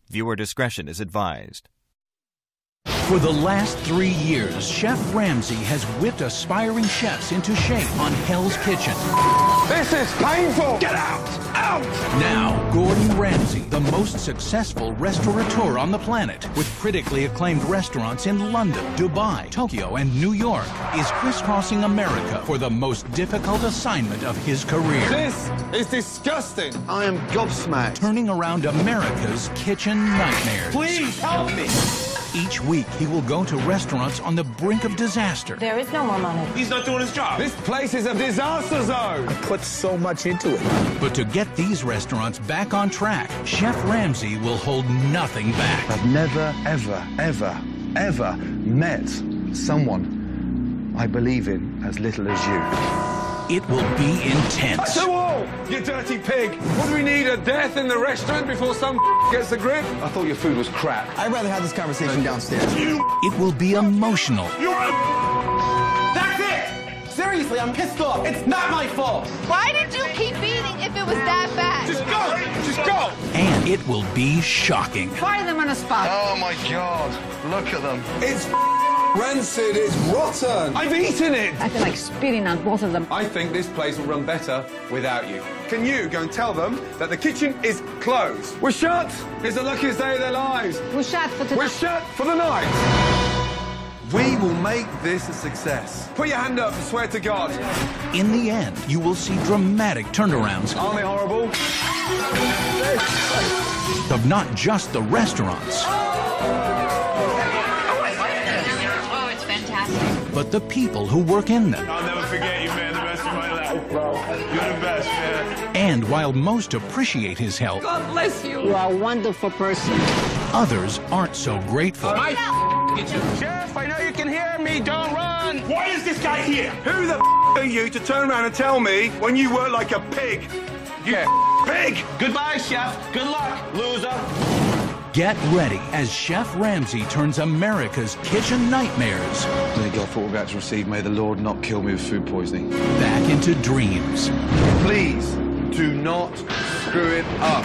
Viewer discretion is advised. For the last 3 years, Chef Ramsay has whipped aspiring chefs into shape on Hell's Kitchen. This is painful! Get out! Out! Now, Gordon Ramsay, the most successful restaurateur on the planet, with critically acclaimed restaurants in London, Dubai, Tokyo, and New York, is crisscrossing America for the most difficult assignment of his career. This is disgusting! I am gobsmacked. Turning around America's kitchen nightmares. Please help me! Each week, he will go to restaurants on the brink of disaster. There is no more money. He's not doing his job. This place is a disaster zone. I put so much into it. But to get these restaurants back on track, Chef Ramsay will hold nothing back. I've never, ever, ever, ever met someone I believe in as little as you. It will be intense. To all, you dirty pig! Would we need a death in the restaurant before some gets the grip? I thought your food was crap. I'd rather have this conversation downstairs. It will be emotional. That's it! Seriously, I'm pissed off. It's not my fault. Why did you keep eating if it was that bad? Just go! Just go! And it will be shocking. Fire them on the spot. Oh my God, look at them. It's rancid, it's rotten. I've eaten it. I feel like spitting on both of them. I think this place will run better without you. Can you go and tell them that the kitchen is closed? We're shut. It's the luckiest day of their lives. We're shut for tonight. We're shut for the night. We will make this a success. Put your hand up and swear to God. In the end, you will see dramatic turnarounds Aren't they horrible? of not just the restaurants, but the people who work in them. I'll never forget you, man, the rest of my life, bro. You're the best, man. And while most appreciate his help, God bless you. You are a wonderful person. others aren't so grateful. Sheriff, I know you can hear me. Don't run. Why is this guy here? Who the are you to turn around and tell me when you work like a pig? You pig! Goodbye, chef. Good luck, loser. Get ready as Chef Ramsay turns America's kitchen nightmares May God for what we're about to receive. May the Lord not kill me with food poisoning. back into dreams. Please do not screw it up.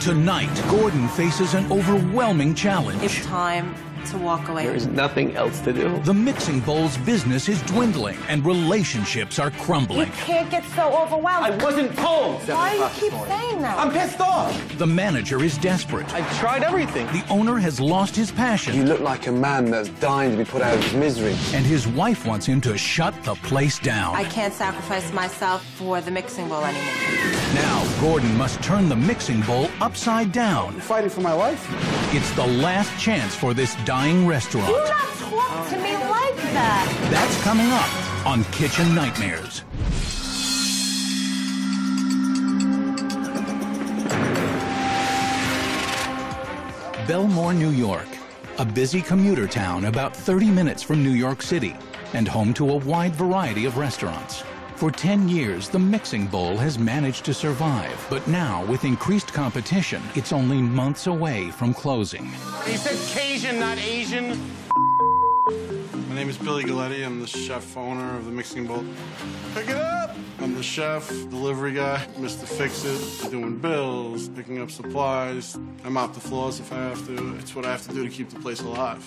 Tonight, Gordon faces an overwhelming challenge. It's time to walk away. There's nothing else to do. The Mixing Bowl's business is dwindling and relationships are You crumbling. can't get so overwhelmed. I wasn't told. Why do you keep saying that? I'm pissed off. The manager is desperate. I've tried everything. The owner has lost his You passion, look like a man that's dying to be put out of his misery. and his wife wants him to shut the place down. I can't sacrifice myself for the mixing bowl anymore. Now, Gordon must turn the Mixing Bowl upside down. Fighting for my life? It's the last chance for this dying restaurant. Do not talk to me like that. That's coming up on Kitchen Nightmares. Belmore, New York, a busy commuter town about 30 minutes from New York City and home to a wide variety of restaurants. For 10 years, the Mixing Bowl has managed to survive, but now, with increased competition, it's only months away from closing. He said Cajun, not Asian. My name is Billy Galletti. I'm the chef owner of the Mixing Bowl. Pick it up! I'm the chef, delivery guy, Mr. Fix-It, doing bills, picking up supplies. I mop the floors if I have to. It's what I have to do to keep the place alive.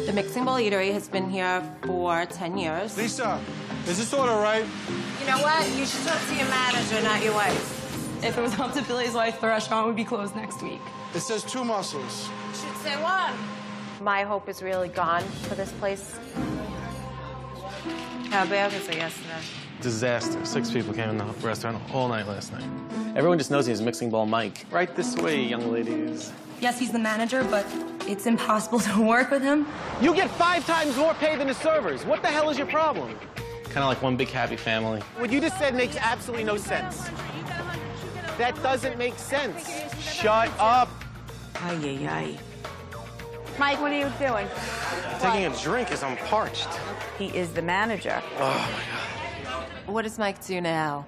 The Mixing Bowl Eatery has been here for 10 years. Lisa, is this order right? You know what? You should talk to your manager, not your wife. If it was up to Billy's wife, the restaurant would be closed next week. It says 2 mussels. You should say one. My hope is really gone for this place. How bad was it yesterday? Disaster. 6 people came in the restaurant all night last night. Everyone just knows he's Mixing Bowl Mike. Right this way, young ladies. Yes, he's the manager, but it's impossible to work with him. You get 5 times more pay than the servers. What the hell is your problem? Kind of like one big happy family. What you just said makes absolutely no sense. That doesn't make sense. Shut up. Ay, ay, ay. Mike, what are you doing? Taking a drink as I'm parched. He is the manager. Oh, What does Mike do now?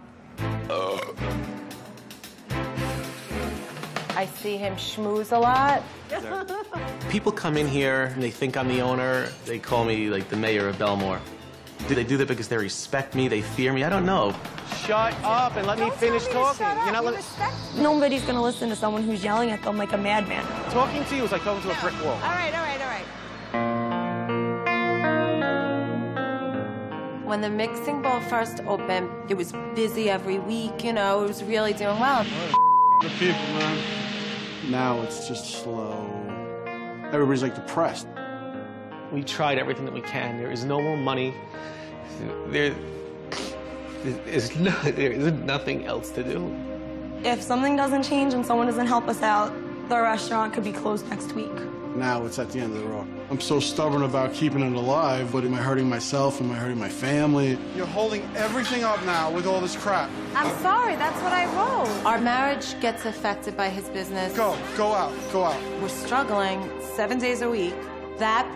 I see him schmooze a lot. People come in here and they think I'm the owner. They call me like the mayor of Belmore. Do they do that because they respect me, they fear me? I don't know. Shut up and let me finish talking. You're not Nobody's gonna listen to someone who's yelling at them like a madman. Talking to you is like talking to a brick wall. All right, all right, all right. When the mixing bowl first opened, it was busy every week, you know, it was really doing well. The people, man. Now it's just slow. Everybody's like depressed. We tried everything that we can. There is no more money. There is nothing else to do. If something doesn't change and someone doesn't help us out, the restaurant could be closed next week. Now it's at the end of the road. I'm so stubborn about keeping it alive, but am I hurting myself? Am I hurting my family? You're holding everything up now with all this crap. I'm sorry, that's what I wrote. Our marriage gets affected by his business. Go out. We're struggling 7 days a week. That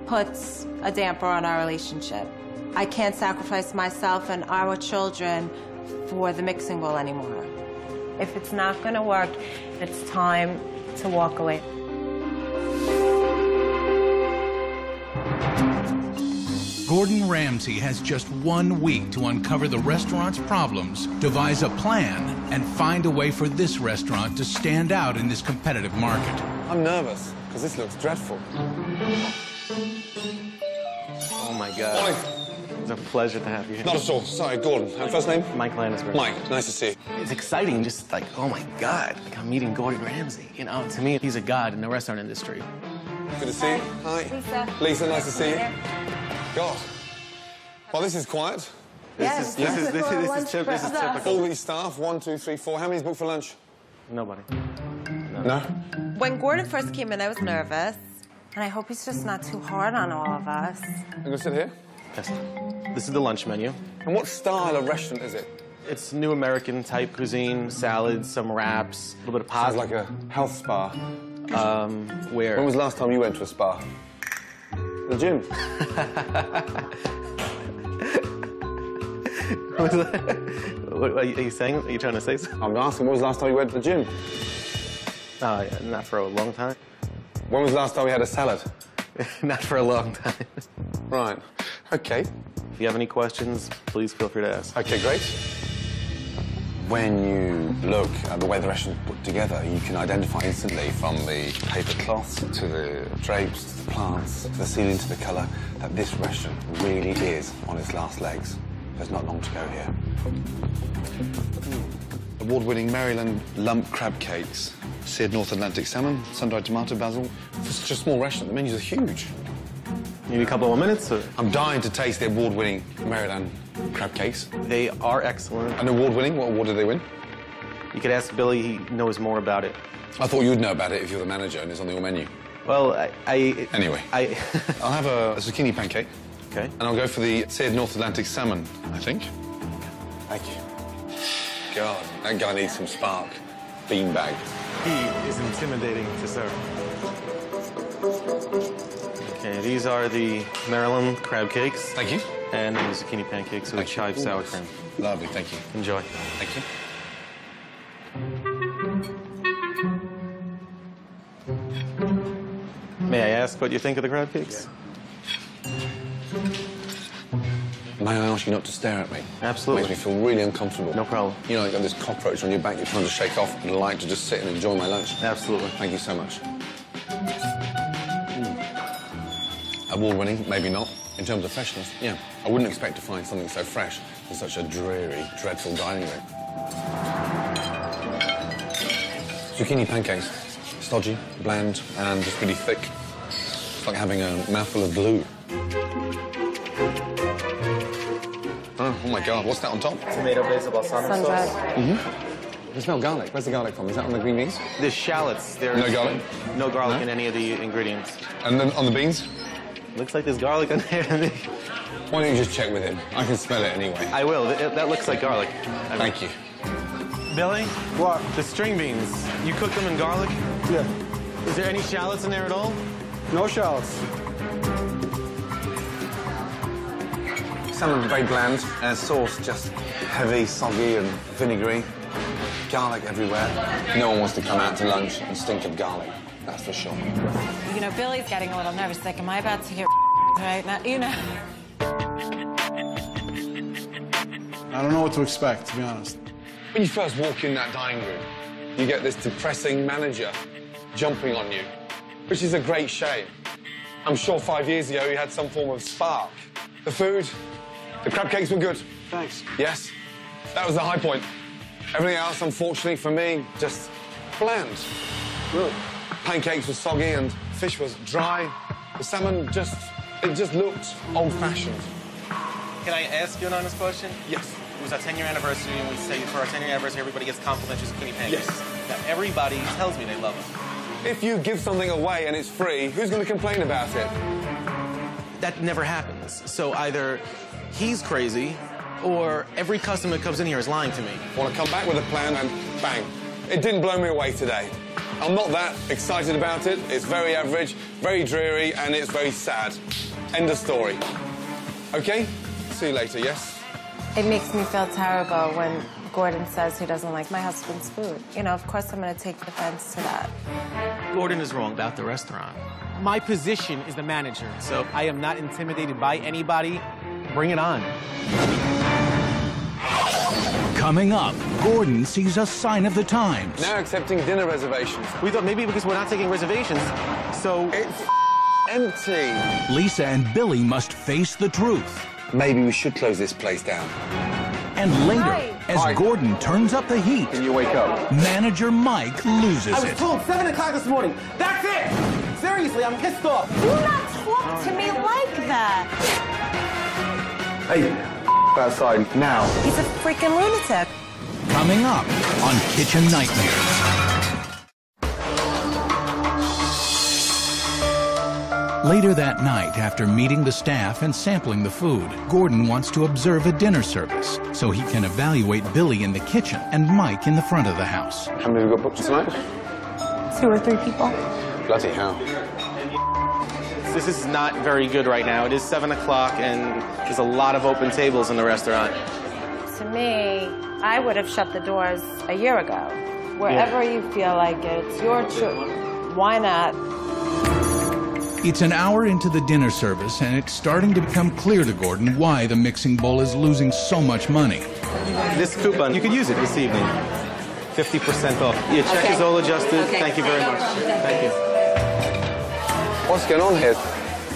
puts a damper on our relationship. I can't sacrifice myself and our children for the mixing bowl anymore. If it's not gonna work, it's time to walk away. Gordon Ramsay has just 1 week to uncover the restaurant's problems, devise a plan, and find a way for this restaurant to stand out in this competitive market. I'm nervous, because this looks dreadful. Oh my God. Morning. It's a pleasure to have you here. Not at all. Sorry, Gordon. First name? Mike Lannisberg. Mike, nice to see you. It's exciting, just like, oh my God, like I'm meeting Gordon Ramsay. You know, to me, he's a god in the restaurant industry. Good to see you. Hi. Lisa. Lisa, nice to see you. God. Well, this is quiet. This is typical. All these staff, 1, 2, 3, 4. How many's booked for lunch? Nobody. No? When Gordon first came in, I was nervous. And I hope he's just not too hard on all of us. I'm going to sit here. Yes. This is the lunch menu. And what style of restaurant is it? It's new American type cuisine, salads, some wraps, a little bit of pasta. Sounds like a health spa. Where? When was the last time you went to a spa? The gym. What are you saying? Are you trying to say something? I'm asking, when was the last time you went to the gym? Oh, yeah, not for a long time. When was the last time we had a salad? Not for a long time. Right. Okay. If you have any questions, please feel free to ask. Okay, great. When you look at the way the restaurant's put together, you can identify instantly from the paper cloths to the drapes, to the plants, to the ceiling, to the colour, that this restaurant really is on its last legs. There's not long to go here. Award-winning Maryland lump crab cakes, seared North Atlantic salmon, sun-dried tomato basil. For such a small restaurant, the menus are huge. Need a couple more minutes? Or? I'm dying to taste the award-winning Maryland crab cakes. They are excellent. And award-winning? What award did they win? You could ask Billy, he knows more about it. I thought you'd know about it if you're the manager and it's on your menu. Well, Anyway, I'll have a zucchini pancake. Okay. And I'll go for the seared North Atlantic salmon, I think. Thank you. God, that guy needs some spark. Beanbag. He is intimidating to serve. Okay, these are the Maryland crab cakes. Thank you. And the zucchini pancakes with chive sour cream. Lovely, thank you. Enjoy. Thank you. May I ask what you think of the crab cakes? May I ask you not to stare at me? Absolutely. Makes me feel really uncomfortable. No problem. You know, you've got this cockroach on your back you're trying to shake off, and I like to just sit and enjoy my lunch. Absolutely. Thank you so much. Award-winning, maybe not. In terms of freshness, yeah. I wouldn't expect to find something so fresh in such a dreary, dreadful dining room. Zucchini pancakes. Stodgy, bland, and just really thick. It's like having a mouthful of glue. Oh my God, what's that on top? Tomato basil balsamic sauce. Mm-hmm. You smell garlic. Where's the garlic from? Is that on the green beans? The shallots. There's no garlic? No garlic No? in any of the ingredients. And then on the beans? Looks like there's garlic on there to me. Why don't you just check with him? I can smell it anyway. I will. That looks like garlic. Thank you. Billy? What? The string beans. You cook them in garlic? Yeah. Is there any shallots in there at all? No shallots. Salmon very bland, and sauce just heavy, soggy, and vinegary. garlic everywhere. No one wants to come out to lunch and stink of garlic. That's for sure. You know, Billy's getting a little nervous. Like, am I about to hear right now? You know. I don't know what to expect, to be honest. When you first walk in that dining room, you get this depressing manager jumping on you, which is a great shame. I'm sure 5 years ago you had some form of spark. The food, the crab cakes were good. Thanks. Yes, that was the high point. Everything else, unfortunately for me, just bland. Look, pancakes were soggy and fish was dry. The salmon it just looked old-fashioned. Can I ask you an honest question? Yes. It was our 10-year anniversary, and we say for our 10-year anniversary, everybody gets complimentary zucchini pancakes. Yes. Now, everybody tells me they love them. If you give something away and it's free, who's going to complain about it? That never happens. So either he's crazy, or every customer that comes in here is lying to me. Want to come back with a plan and bang. It didn't blow me away today. I'm not that excited about it. It's very average, very dreary, and it's very sad. End of story. Okay? See you later, yes? It makes me feel terrible when Gordon says he doesn't like my husband's food. You know, of course I'm going to take offense to that. Gordon is wrong about the restaurant. My position is the manager, so I am not intimidated by anybody. Bring it on. Coming up, Gordon sees a sign of the times. Now accepting dinner reservations. We thought maybe because we're not taking reservations, so... It's empty. Lisa and Billy must face the truth. Maybe we should close this place down. And later, as Gordon turns up the heat, Can you wake up? manager Mike loses I was it. told 7 o'clock this morning. That's it! Seriously, I'm pissed off. Do not talk to me like that. Hey, outside now. He's a freaking lunatic. Coming up on Kitchen Nightmares. Later that night, after meeting the staff and sampling the food, Gordon wants to observe a dinner service so he can evaluate Billy in the kitchen and Mike in the front of the house. How many have we got booked tonight? 2 or 3 people. Bloody hell. This is not very good right now. It is 7 o'clock, and there's a lot of open tables in the restaurant. To me, I would have shut the doors a year ago. Wherever you feel like it, it's your choice. Why not? It's an hour into the dinner service, and it's starting to become clear to Gordon why the mixing bowl is losing so much money. This coupon, you could use it this evening. 50% off. Your check is all adjusted. Thank you very much. Thank you. What's going on here?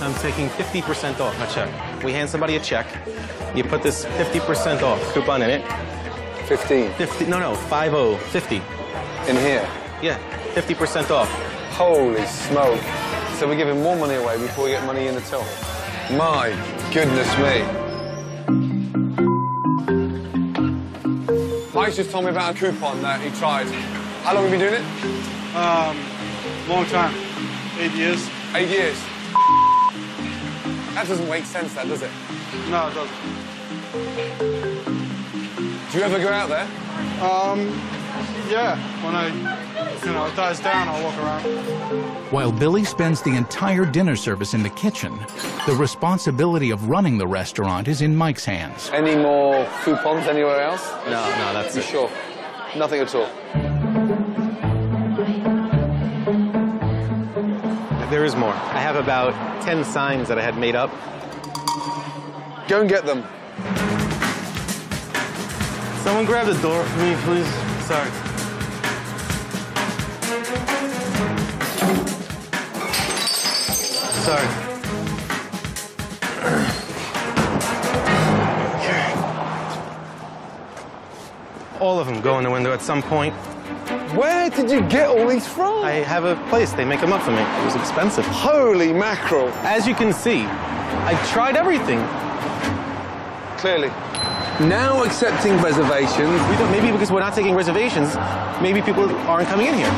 I'm taking 50% off my check. We hand somebody a check. You put this 50% off coupon in it. 15. 50, no, 50, 50. In here? Yeah, 50% off. Holy smoke. So we're giving more money away before we get money in the till. My goodness me. Mike just told me about a coupon that he tried. How long have you been doing it? Long time. 8 years. 8 years. That doesn't make sense, that, does it? No, it doesn't. Do you ever go out there? Yeah. When it dies down, I'll walk around. While Billy spends the entire dinner service in the kitchen, the responsibility of running the restaurant is in Mike's hands. Any more coupons anywhere else? No, that's You it. sure? Nothing at all. There is more. I have about 10 signs that I had made up. Go and get them. Someone grab the door for me, please. Sorry. Sorry. All of them go in the window at some point. Where did you get all these from? I have a place. They make them up for me. It was expensive. Holy mackerel. As you can see, I tried everything. Clearly. Now accepting reservations. We thought maybe because we're not taking reservations, maybe people aren't coming in here.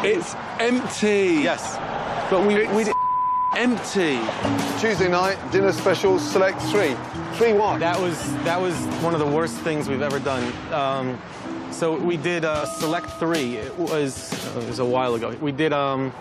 It's empty. Yes. But we empty. Tuesday night, dinner special, select 3. 3 what? That was one of the worst things we've ever done. So we did select 3. It was a while ago. We did And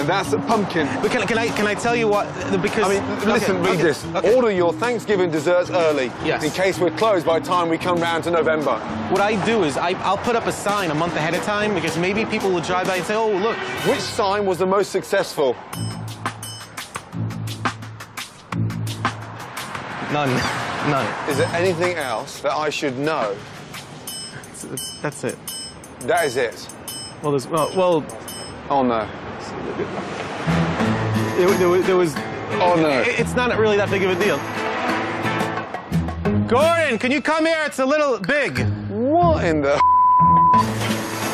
that's a pumpkin. But can I tell you what? Because I mean, listen, read this. Okay. Order your Thanksgiving desserts early. Yes. In case we're closed by the time we come round to November. What I do is I'll put up a sign a month ahead of time because maybe people will drive by and say, oh, look. Which sign was the most successful? None. Is there anything else that I should know? That's it. That is it. Well, well. Oh no. There was. Oh no. It's not really that big of a deal. Gordon, can you come here? It's a little big. What in the?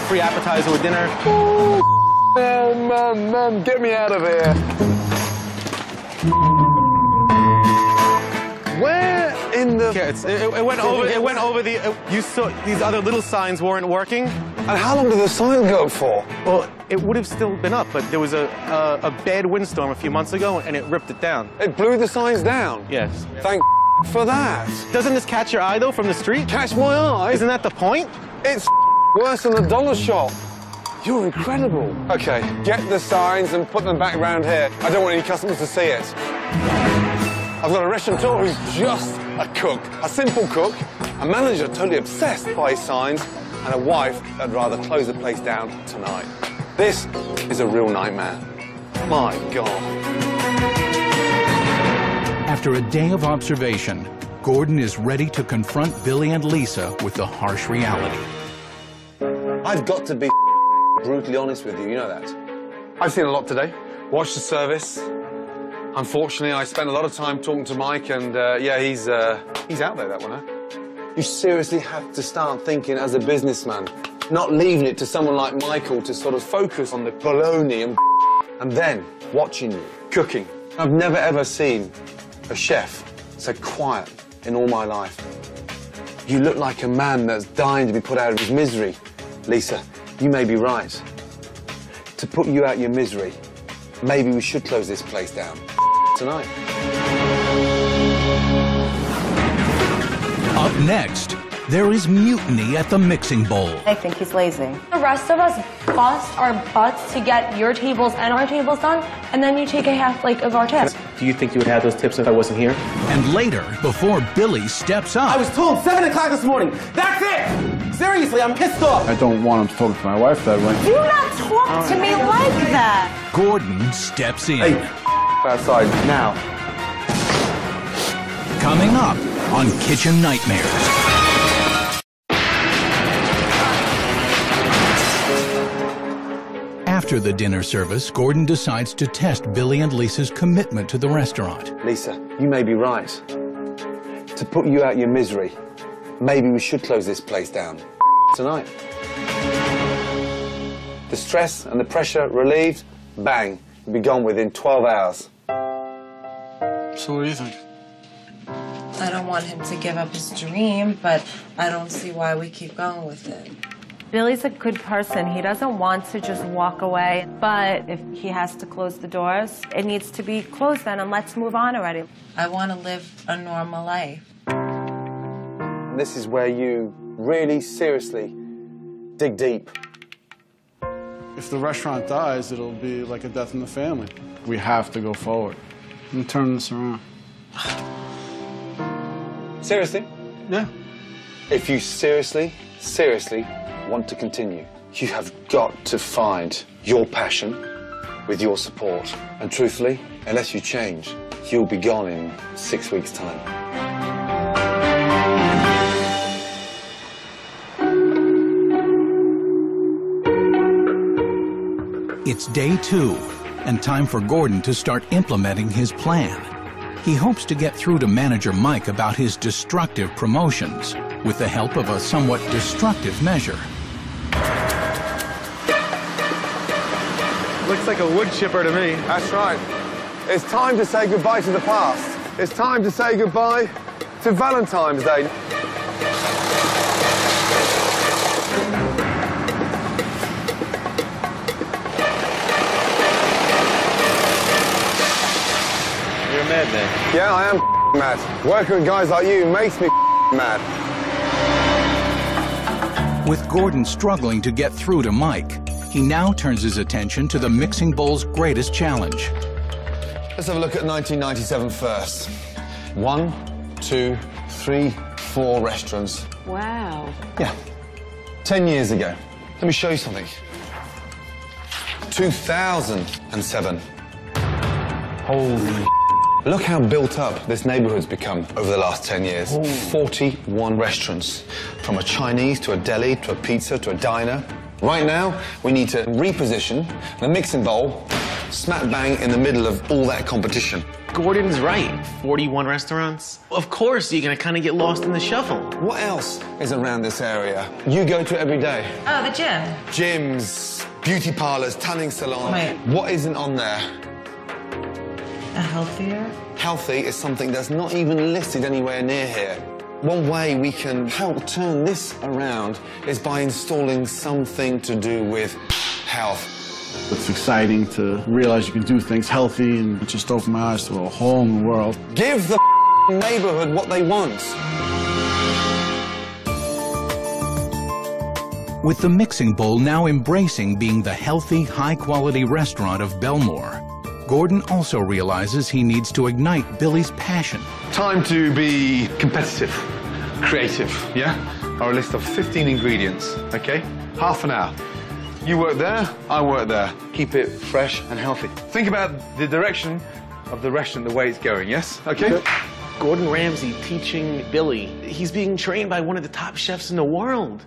Free appetizer with dinner. Oh, man, get me out of here. Where in the? Yeah, it went over. It went over the. You saw these other little signs weren't working. And how long did the sign go for? Well, it would have still been up, but there was a bad windstorm a few months ago, and it ripped it down. It blew the signs down? Yes. Thank for that. Doesn't this catch your eye, though, from the street? Catch my eye? Isn't that the point? It's worse than the dollar shop. You're incredible. Okay, get the signs and put them back around here. I don't want any customers to see it. I've got a restaurateur who's just a cook, a simple cook, a manager totally obsessed by his signs, and a wife that'd rather close the place down tonight. This is a real nightmare. My God. After a day of observation, Gordon is ready to confront Billy and Lisa with the harsh reality. I've got to be brutally honest with you, you know that. I've seen a lot today. Watched the service. Unfortunately, I spent a lot of time talking to Mike, and yeah, he's out there, that one, huh? You seriously have to start thinking as a businessman, not leaving it to someone like Michael to sort of focus on the baloney and then watching you, cooking. I've never ever seen a chef so quiet in all my life. You look like a man that's dying to be put out of his misery. Lisa, you may be right. To put you out of your misery, maybe we should close this place down tonight. Up next, there is mutiny at the mixing bowl. I think he's lazy. The rest of us bust our butts to get your tables and our tables done, and then you take a half like of our tips. Do you think you would have those tips if I wasn't here? And later, before Billy steps up... I was told 7 o'clock this morning. That's it! Seriously, I'm pissed off. I don't want him to talk to my wife that way. Do not talk to me like that. Gordon steps in. Hey, outside now. Coming up on Kitchen Nightmares. After the dinner service, Gordon decides to test Billy and Lisa's commitment to the restaurant. Lisa, you may be right. To put you out of your misery, maybe we should close this place down tonight. The stress and the pressure relieved, bang, you'll be gone within 12 hours. So what do you think? I don't want him to give up his dream, but I don't see why we keep going with it. Billy's a good person. He doesn't want to just walk away, but if he has to close the doors, it needs to be closed then, and let's move on already. I want to live a normal life. And this is where you really seriously dig deep. If the restaurant dies, it'll be like a death in the family. We have to go forward and turn this around. Seriously? Yeah. If you seriously want to continue, you have got to find your passion with your support. And truthfully, unless you change, you'll be gone in 6 weeks' time. It's day 2, and time for Gordon to start implementing his plan. He hopes to get through to manager Mike about his destructive promotions with the help of a somewhat destructive measure. Looks like a wood chipper to me. That's right. It's time to say goodbye to the past. It's time to say goodbye to Valentine's Day. Yeah, I am mad. Working with guys like you makes me mad. With Gordon struggling to get through to Mike, he now turns his attention to the mixing bowl's greatest challenge. Let's have a look at 1997 first. 1, 2, 3, 4 restaurants. Wow. Yeah. 10 years ago. Let me show you something. 2007. Holy. Look how built up this neighborhood's become over the last 10 years. Ooh. 41 restaurants. From a Chinese to a deli to a pizza to a diner. Right now, we need to reposition the mixing bowl smack bang in the middle of all that competition. Gordon's right. 41 restaurants. Of course, you're gonna kind of get lost in the shuffle. What else is around this area? You go to every day. Oh, the gym. Gyms, beauty parlors, tanning salons. Right. What isn't on there? A healthier? Healthy is something that's not even listed anywhere near here. One way we can help turn this around is by installing something to do with health. It's exciting to realize you can do things healthy, and it just opened my eyes to a whole new world. Give the neighborhood what they want. With the mixing bowl now embracing being the healthy, high-quality restaurant of Belmore, Gordon also realizes he needs to ignite Billy's passion. Time to be competitive, creative, yeah? Or a list of 15 ingredients, okay? Half an hour. You work there, I work there. Keep it fresh and healthy. Think about the direction of the restaurant, the way it's going, yes? Okay? Gordon Ramsay teaching Billy. He's being trained by one of the top chefs in the world.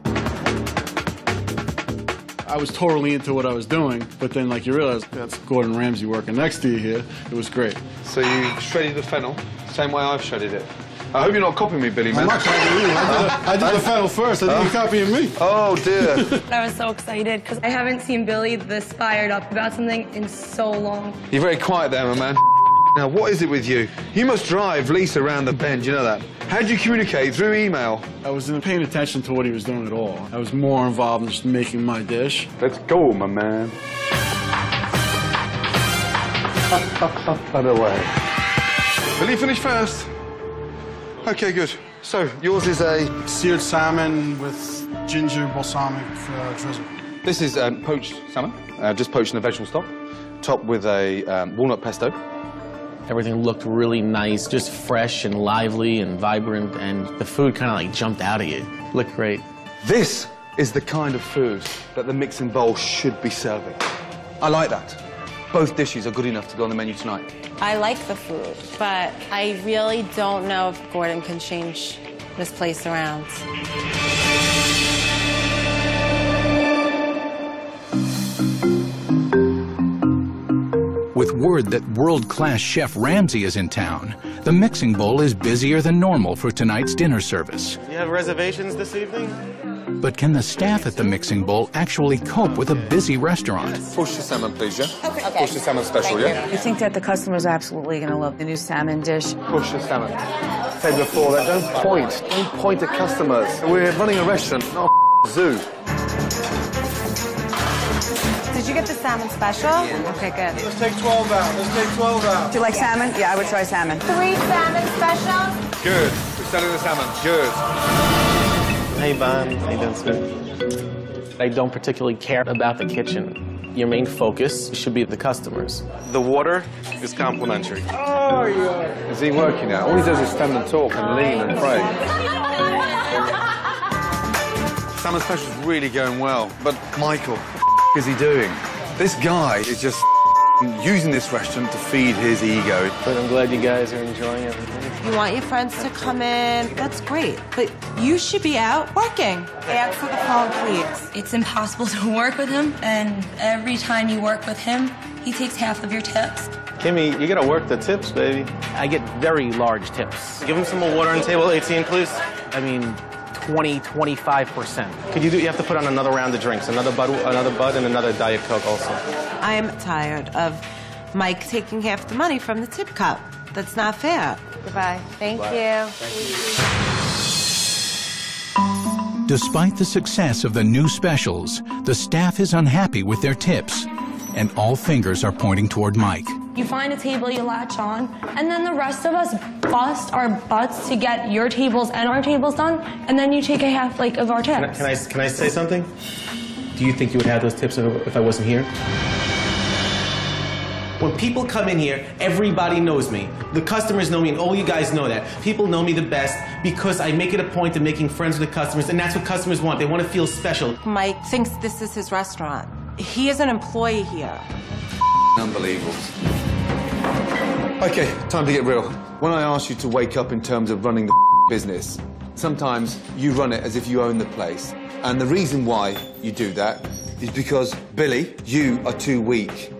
I was totally into what I was doing, but then, like, you realize that's Gordon Ramsay working next to you here. It was great. So you shredded the fennel, same way I've shredded it. I hope you're not copying me, Billy, man. I'm not copying you. I did the fennel first. I think you're copying me. Oh, dear. I was so excited because I haven't seen Billy this fired up about something in so long. You're very quiet there, my man. Now, what is it with you? You must drive Lisa around the bend, you know that? How do you communicate? Through email? I wasn't paying attention to what he was doing at all. I was more involved in just making my dish. Let's go, my man. By the way. Will you finish first? Okay, good. So, yours is a... Seared salmon with ginger balsamic drizzle. This is poached salmon, just poached in a vegetable stock, topped with a walnut pesto. Everything looked really nice, just fresh and lively and vibrant, and the food kind of like jumped out at you. Looked great. This is the kind of food that the mixing bowl should be serving. I like that. Both dishes are good enough to go on the menu tonight. I like the food, but I really don't know if Gordon can change this place around. With word that world-class Chef Ramsay is in town, the mixing bowl is busier than normal for tonight's dinner service. You have reservations this evening? But can the staff at the mixing bowl actually cope with a busy restaurant? Push the salmon, please, yeah? Okay. Push the salmon special, yeah? I think that the customer's absolutely going to love the new salmon dish. Push the salmon. Said before that, don't point at customers. We're running a restaurant, not a zoo. Did you get the salmon special? Okay, good. Let's take 12 out. Let's take 12 out. Do you like salmon? Yeah, I would try salmon. 3 salmon specials. Good. We're selling the salmon. Good. Hey, Bon. How you doing, sir? I don't particularly care about the kitchen. Your main focus should be the customers. The water is complimentary. Oh, yeah. Is he working out? All he does is stand and talk and lean and pray. Salmon special is really going well, but Michael, what is he doing? This guy is just using this restaurant to feed his ego. But I'm glad you guys are enjoying it. You want your friends to come in, that's great, but you should be out working. Answer the phone, please. It's impossible to work with him, and every time you work with him, he takes half of your tips. Kimmy, you gotta work the tips, baby. I get very large tips. Give him some more water on table 18, please. I mean, 20, 25%. Could you have to put on another round of drinks, another bud, and another Diet Coke also. I'm tired of Mike taking half the money from the tip cup. That's not fair. Goodbye. Thank you. Despite the success of the new specials, the staff is unhappy with their tips, and all fingers are pointing toward Mike. You find a table, you latch on, and then the rest of us bust our butts to get your tables and our tables done, and then you take a half like of our tips. Can I say something? Do you think you would have those tips if I wasn't here? When people come in here, everybody knows me. The customers know me, and all you guys know that. People know me the best because I make it a point of making friends with the customers, and that's what customers want. They want to feel special. Mike thinks this is his restaurant. He is an employee here. Unbelievable. Okay, time to get real. When I ask you to wake up in terms of running the business, sometimes you run it as if you own the place. And the reason why you do that is because, Billy, you are too weak.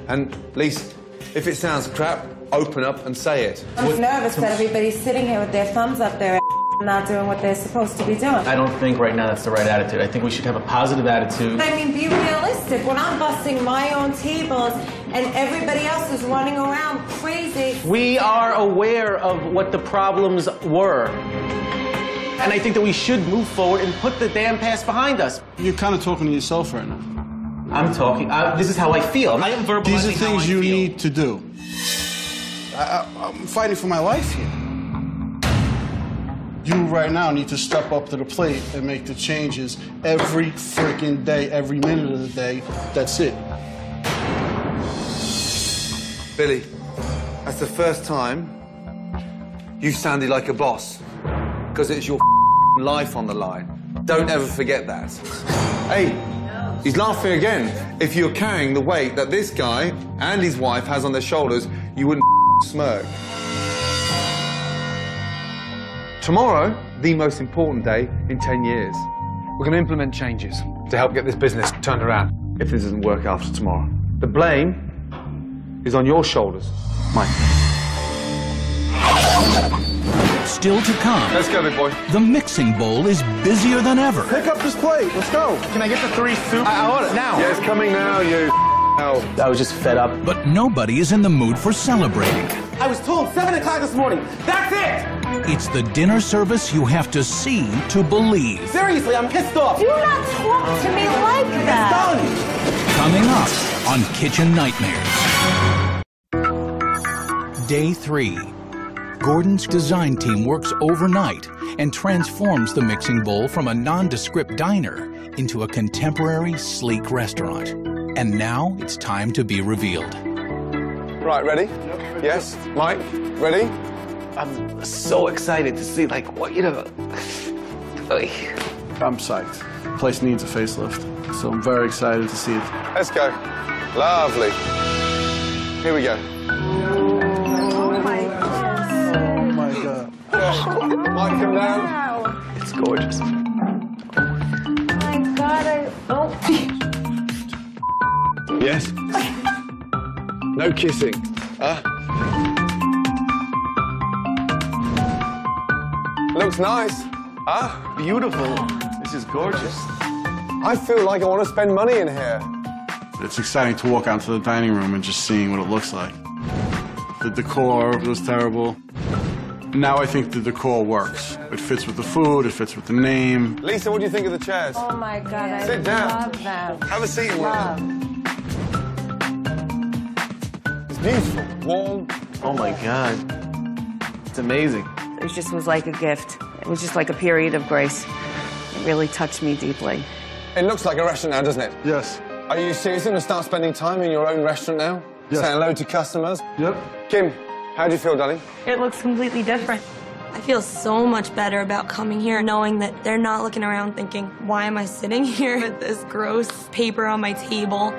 And, Lisa, if it sounds crap, open up and say it. I'm nervous that everybody's sitting here with their thumbs up their not doing what they're supposed to be doing. I don't think right now that's the right attitude. I think we should have a positive attitude. I mean, be realistic. When I'm busting my own tables and everybody else is running around crazy. We are aware of what the problems were. And I think that we should move forward and put the damn past behind us. You're kind of talking to yourself right now. I'm talking. This is how I feel. I am verbalizing. These are things you feel. need to do. I'm fighting for my life here. You right now need to step up to the plate and make the changes every freaking day, every minute of the day. That's it. Billy, that's the first time you sounded like a boss. Because it's your life on the line. Don't ever forget that. Hey, he's laughing again. If you're carrying the weight that this guy and his wife has on their shoulders, you wouldn't smirk. Tomorrow, the most important day in 10 years. We're going to implement changes to help get this business turned around if this doesn't work after tomorrow. The blame is on your shoulders, Mike. Still to come. Let's go, big boy. The mixing bowl is busier than ever. Pick up this plate. Let's go. Can I get the 3 soup? I want it now. Yeah, it's coming now, you hell. I was just fed up. But nobody is in the mood for celebrating. I was told 7 o'clock this morning. That's it! It's the dinner service you have to see to believe. Seriously, I'm pissed off. Do not talk to me like that. It's done. Coming up on Kitchen Nightmares. Day 3. Gordon's design team works overnight and transforms the mixing bowl from a nondescript diner into a contemporary, sleek restaurant. And now it's time to be revealed. Right, ready? Yes? Mike, ready? I'm so excited to see, like, what, you know... I'm psyched. The place needs a facelift, so I'm very excited to see it. Let's go. Lovely. Here we go. Oh my goodness. Oh my God. Mike, come down. Wow. It's gorgeous. Oh my God, Yes? No kissing. Looks nice. Beautiful. This is gorgeous. I feel like I want to spend money in here. It's exciting to walk out to the dining room and just seeing what it looks like. The decor was terrible. Now I think the decor works. It fits with the food, it fits with the name. Lisa, what do you think of the chairs? Oh my God, I Sit down. love them. Have a seat in one of them. It's beautiful, warm. Oh my God. It's amazing. It just was like a gift. It was just like a period of grace. It really touched me deeply. It looks like a restaurant now, doesn't it? Yes. Are you seriously going to start spending time in your own restaurant now? Yes. Saying hello to customers? Yep. Kim, how do you feel, darling? It looks completely different. I feel so much better about coming here knowing that they're not looking around thinking, why am I sitting here with this gross paper on my table?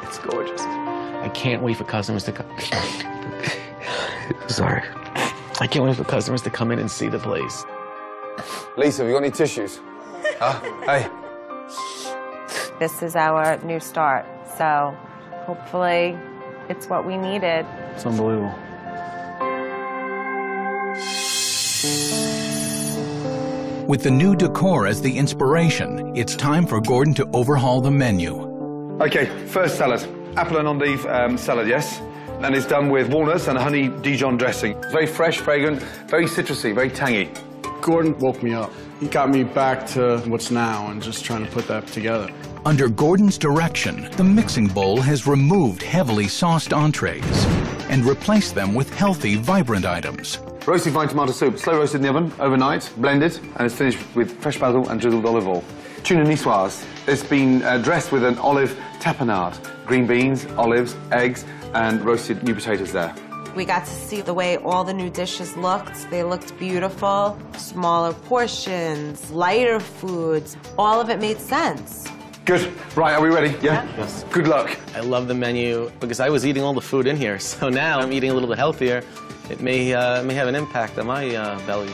It's gorgeous. I can't wait for customers to come. Sorry. I can't wait for customers to come in and see the place. Lisa, have you got any tissues? Huh? Hey. This is our new start, so hopefully it's what we needed. It's unbelievable. With the new decor as the inspiration, it's time for Gordon to overhaul the menu. Okay, first salad. Apple and endive salad, yes? And it's done with walnuts and honey Dijon dressing. Very fresh, fragrant, very citrusy, very tangy. Gordon woke me up. He got me back to what's now and just trying to put that together. Under Gordon's direction, the mixing bowl has removed heavily sauced entrees and replaced them with healthy, vibrant items. Roasted vine tomato soup, slow roasted in the oven, overnight, blended, and it's finished with fresh basil and drizzled olive oil. Tuna niçoise. It's been dressed with an olive tapenade. Green beans, olives, eggs, and roasted new potatoes there. We got to see the way all the new dishes looked. They looked beautiful. Smaller portions, lighter foods. All of it made sense. Good. Right, are we ready? Yeah? Yes. Good luck. I love the menu because I was eating all the food in here, so now I'm eating a little bit healthier. It may have an impact on my belly.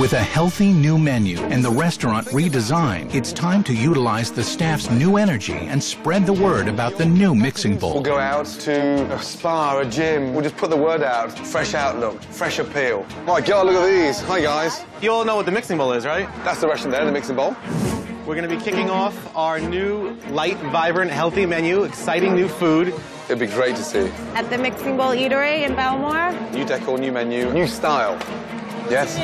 With a healthy new menu and the restaurant redesigned, it's time to utilize the staff's new energy and spread the word about the new mixing bowl. We'll go out to a spa, a gym. We'll just put the word out. Fresh outlook, fresh appeal. My God, look at these. Hi, guys. You all know what the mixing bowl is, right? That's the restaurant there, the mixing bowl. We're going to be kicking off our new light, vibrant, healthy menu, exciting new food. It'd be great to see. At the Mixing Bowl Eatery in Belmore. New decor, new menu, new style. Yes?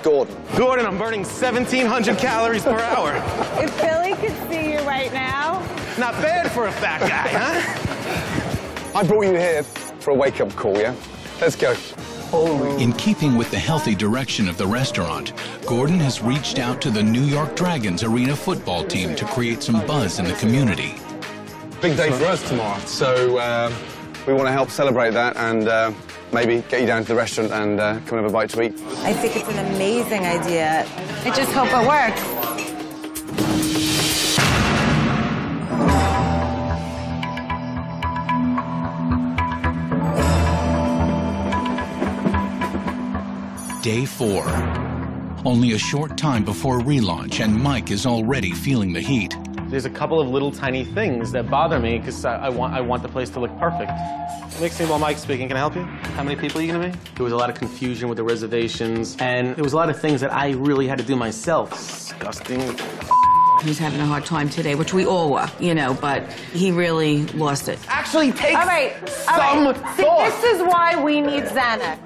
Gordon. Gordon, I'm burning 1,700 calories per hour. If Billy could see you right now. Not bad for a fat guy, huh? I brought you here for a wake-up call, yeah? Let's go. In keeping with the healthy direction of the restaurant, Gordon has reached out to the New York Dragons arena football team to create some buzz in the community. Big day for us tomorrow, so we want to help celebrate that and maybe get you down to the restaurant and come and have a bite to eat. I think it's an amazing idea. I just hope it works. Day 4. Only a short time before relaunch, and Mike is already feeling the heat. There's a couple of little tiny things that bother me because I want the place to look perfect. Mixing Bowl Mike speaking, can I help you? How many people are you gonna be? There was a lot of confusion with the reservations, and there was a lot of things that I really had to do myself. Disgusting. He was having a hard time today, which we all were, you know, but he really lost it. Actually, take All right. See, this is why we need Xanax.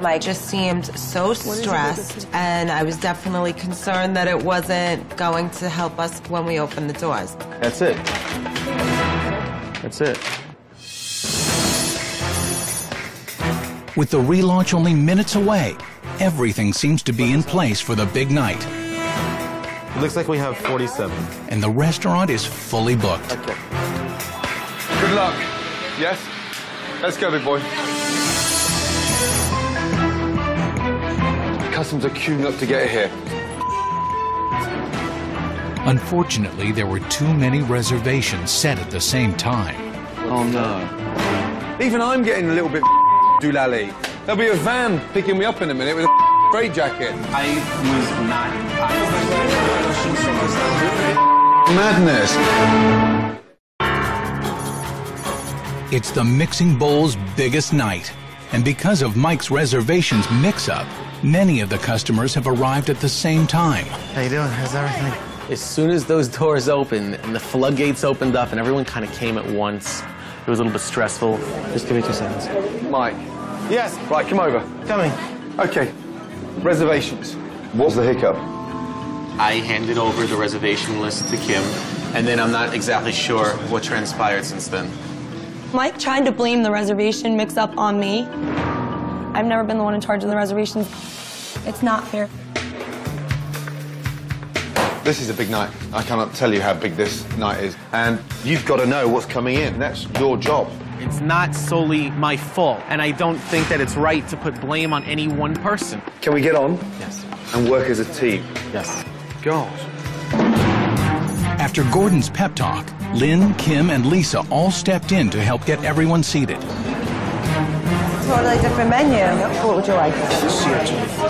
Mike just seemed so stressed, and I was definitely concerned that it wasn't going to help us when we opened the doors. That's it. That's it. With the relaunch only minutes away, everything seems to be in place for the big night. It looks like we have 47. And the restaurant is fully booked. Okay. Good luck. Yes? Let's go, big boy. Customers are queuing up to get here. Unfortunately, there were too many reservations set at the same time. Oh, no. Even I'm getting a little bit doolally. There'll be a van picking me up in a minute with a straitjacket. I was not... Madness. It's the Mixing Bowl's biggest night. And because of Mike's reservations mix-up, many of the customers have arrived at the same time. How you doing? How's everything? As soon as those doors opened and the floodgates opened up and everyone kind of came at once, it was a little bit stressful. Just give me 2 seconds. Mike. Yes. Right, come over. Coming. Okay. Reservations. What's the hiccup? I handed over the reservation list to Kim, and then I'm not exactly sure what transpired since then. Mike tried to blame the reservation mix-up on me. I've never been the one in charge of the reservations. It's not fair. This is a big night. I cannot tell you how big this night is. And you've got to know what's coming in. That's your job. It's not solely my fault, and I don't think that it's right to put blame on any one person. Can we get on? Yes. And work as a team? Yes. God. After Gordon's pep talk, Lynn, Kim, and Lisa all stepped in to help get everyone seated. Totally different menu. What would you like?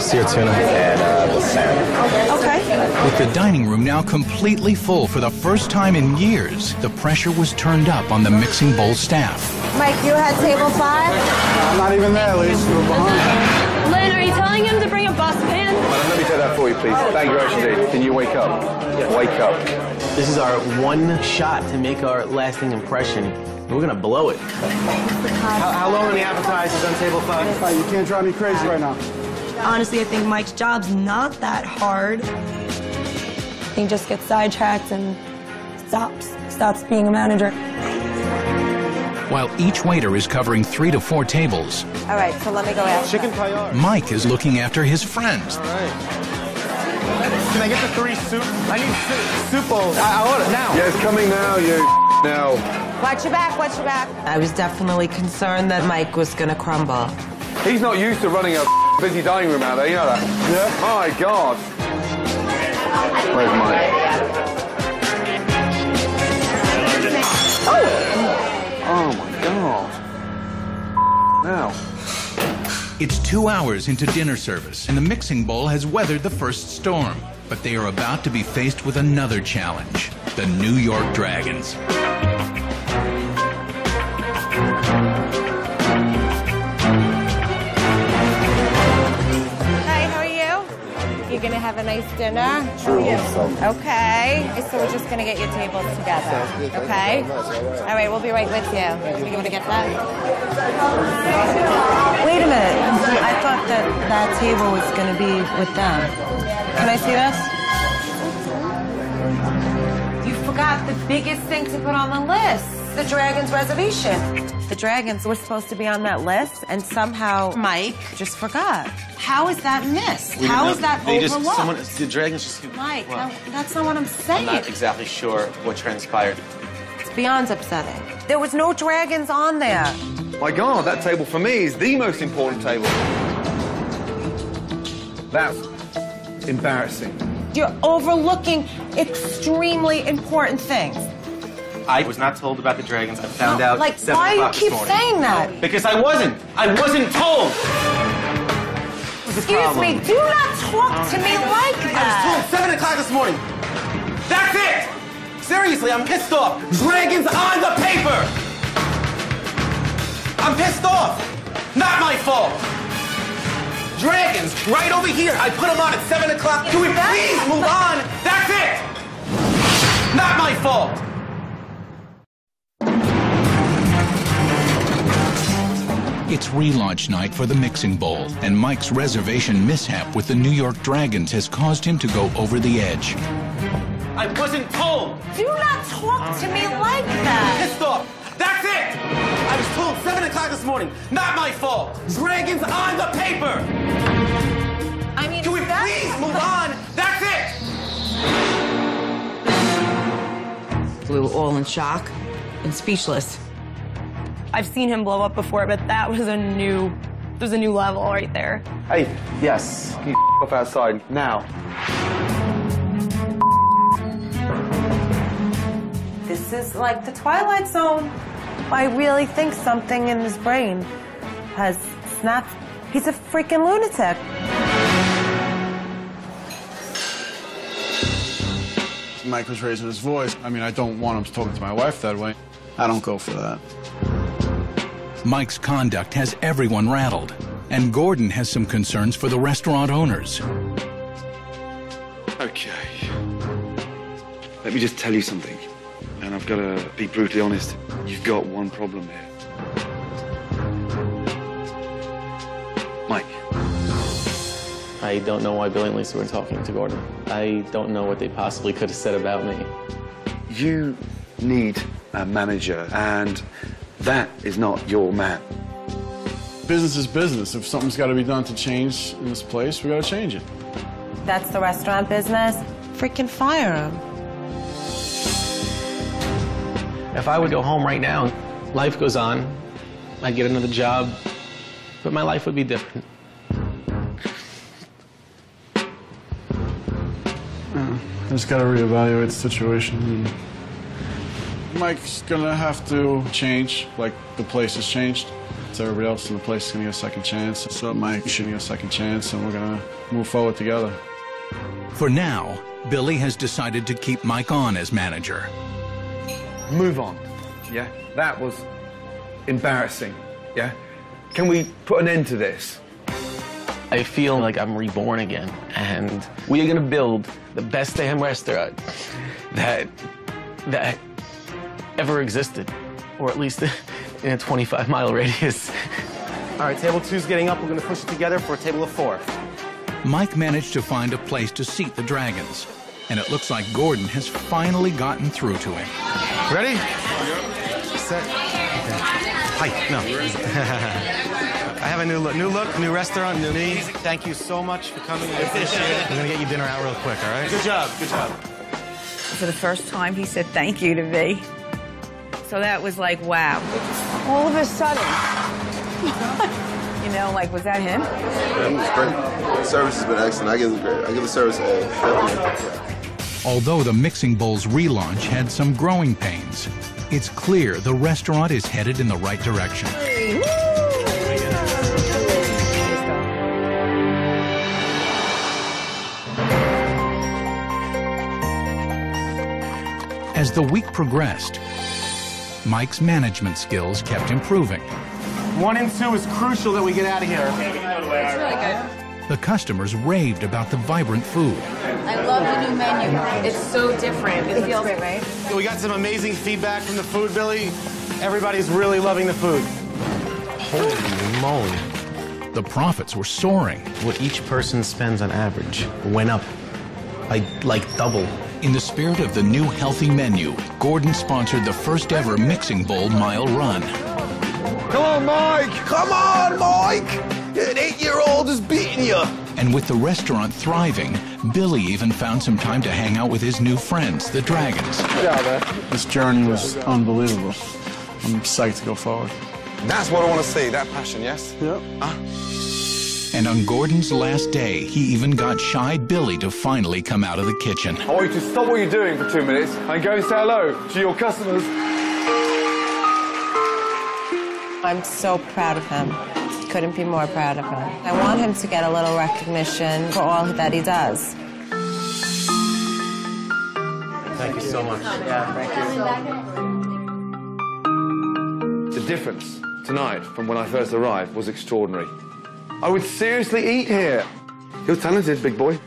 Seared tuna and the salmon. Okay. With the dining room now completely full for the first time in years, the pressure was turned up on the Mixing Bowl staff. Mike, you had table 5? I'm not even there, Lisa. We're behind. Lynn, are you telling him to bring a bus pan? Let me take that for you, please. Thank you, Ashley. Can you wake up? Yes. Wake up. This is our one shot to make our lasting impression. We're gonna blow it. How long are the appetizers on table 5? You can't drive me crazy right now. Honestly, I think Mike's job's not that hard. He just gets sidetracked and stops being a manager. While each waiter is covering 3 to 4 tables, All right, so let me go ask. Chicken paella. Mike is looking after his friends. All right. Can I get the 3 soup? I need soup bowls. I order now. Yeah, it's coming now, you now. Watch your back, watch your back. I was definitely concerned that Mike was gonna crumble. He's not used to running a busy dining room out there, you know that? Yeah. My God. Where's Mike? Oh my God. Now. It's 2 hours into dinner service, and the mixing bowl has weathered the first storm. But they are about to be faced with another challenge, the New York Dragons. Hi, how are you? You're gonna have a nice dinner? Sure. Okay. So we're just gonna get your tables together. Okay? All right, we'll be right with you. You want to get that? Wait a minute. I thought that table was gonna be with them. Can I see this? You forgot the biggest thing to put on the list, the Dragons reservation. The Dragons were supposed to be on that list, and somehow Mike just forgot. How is that missed? How is that overlooked? The Dragons just... Mike, no, that's not what I'm saying. I'm not exactly sure what transpired. It's beyond upsetting. There was no Dragons on there. My God, that table for me is the most important table. That's embarrassing. You're overlooking extremely important things. I was not told about the Dragons. I found out like, at 7 why o'clock you keep this morning. saying that? Because I wasn't told. Excuse me, do not talk to me like I that. was told 7 o'clock this morning. That's it! Seriously, I'm pissed off. Dragons on the paper! I'm pissed off. Not my fault. Dragons, right over here. I put them on at 7 o'clock. Can we please move on? That's it! Not my fault. It's relaunch night for the mixing bowl, and Mike's reservation mishap with the New York Dragons has caused him to go over the edge. I wasn't told. Do not talk to me like that. Pissed off. That's it. I was told 7 o'clock this morning. Not my fault. Dragons on the paper. I mean, can we please move on? That's it. We were all in shock and speechless. I've seen him blow up before, but that was a new level right there. Hey, yes, can you off outside now? This is like the Twilight Zone. I really think something in his brain has snapped. He's a freaking lunatic. Mike was raising his voice. I mean, I don't want him talking to my wife that way. I don't go for that. Mike's conduct has everyone rattled, and Gordon has some concerns for the restaurant owners. Okay. Let me just tell you something, and I've got to be brutally honest. You've got one problem here. Mike. I don't know why Billy and Lisa were talking to Gordon. I don't know what they possibly could have said about me. You need a manager, and that is not your man. Business is business. If something's got to be done to change in this place, we got to change it. That's the restaurant business. Freaking fire him. If I would go home right now, life goes on. I'd get another job, but my life would be different. I just got to reevaluate the situation. Mike's gonna have to change, like the place has changed. So everybody else in the place is gonna get a second chance. So Mike should get a second chance, and we're gonna move forward together. For now, Billy has decided to keep Mike on as manager. Move on, yeah? That was embarrassing, yeah? Can we put an end to this? I feel like I'm reborn again, and we are gonna build the best damn restaurant that ever existed, or at least in a 25-mile radius. All right, table 2's getting up. We're gonna push it together for a table of 4. Mike managed to find a place to seat the dragons, and it looks like Gordon has finally gotten through to him. Ready? Set. Hi. No. I have a new look, new restaurant, new me. Thank you so much for coming. I appreciate it. We're gonna get you dinner out real quick, all right? Good job, good job. For the first time, he said thank you to me. So that was like, wow. All of a sudden. You know, like, was that him? Yeah, it was great. The service has been excellent. I give the service a definitely. Although the Mixing Bowl's relaunch had some growing pains, it's clear the restaurant is headed in the right direction. As the week progressed, Mike's management skills kept improving. 1 and 2 is crucial that we get out of here. It's really good. The customers raved about the vibrant food. I love the new menu. It's so different. It feels great, right? We got some amazing feedback from the food, Billy. Everybody's really loving the food. Holy moly. The profits were soaring. What each person spends on average went up like double. In the spirit of the new healthy menu, Gordon sponsored the first ever Mixing Bowl mile run. Come on, Mike! Come on, Mike! An 8-year-old is beating you! And with the restaurant thriving, Billy even found some time to hang out with his new friends, the Dragons. This journey was unbelievable. I'm psyched to go forward. That's what I want to see, that passion, yes? Yep. And on Gordon's last day, he even got shy Billy to finally come out of the kitchen. I want you to stop what you're doing for 2 minutes and go and say hello to your customers. I'm so proud of him. Couldn't be more proud of him. I want him to get a little recognition for all that he does. Thank you so much. Yeah, thank you. The difference tonight from when I first arrived was extraordinary. I would seriously eat here. You're talented, big boy.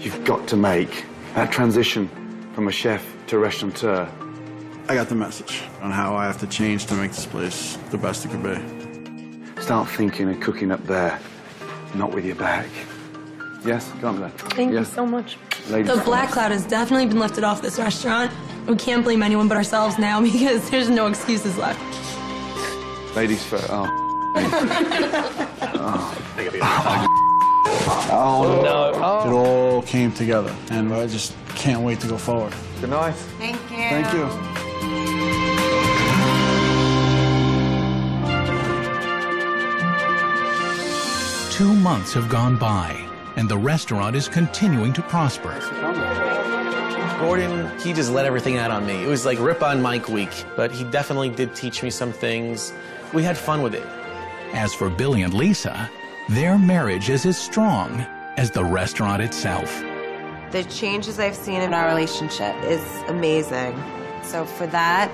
You've got to make that transition from a chef to a restaurateur. I got the message on how I have to change to make this place the best it could be. Start thinking and cooking up there, not with your back. Yes, go on there. Thank you so much. Ladies The black cloud has definitely been lifted off this restaurant. We can't blame anyone but ourselves now because there's no excuses left. Ladies first. Oh. Oh, no. It all came together, and I just can't wait to go forward. Good night. Thank you. Thank you. Two months have gone by, and the restaurant is continuing to prosper. Gordon, he just let everything out on me. It was like Rip on Mike week, but he definitely did teach me some things. We had fun with it. As for Billy and Lisa, their marriage is as strong as the restaurant itself. The changes I've seen in our relationship is amazing. So for that,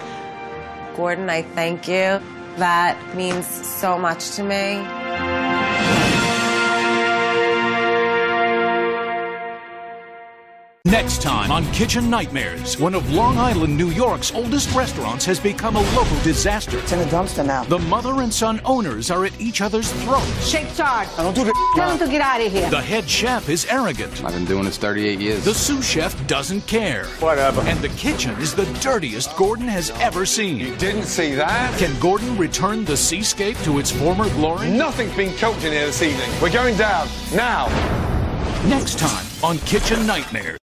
Gordon, I thank you. That means so much to me. Next time on Kitchen Nightmares, one of Long Island, New York's oldest restaurants has become a local disaster. It's in a dumpster now. The mother and son owners are at each other's throats. Shake charge. I don't do this. Tell him to get out of here. The head chef is arrogant. I've been doing this 38 years. The sous chef doesn't care. Whatever. And the kitchen is the dirtiest Gordon has ever seen. You didn't see that? Can Gordon return the seascape to its former glory? Nothing's been cooked in here this evening. We're going down now. Next time on Kitchen Nightmares.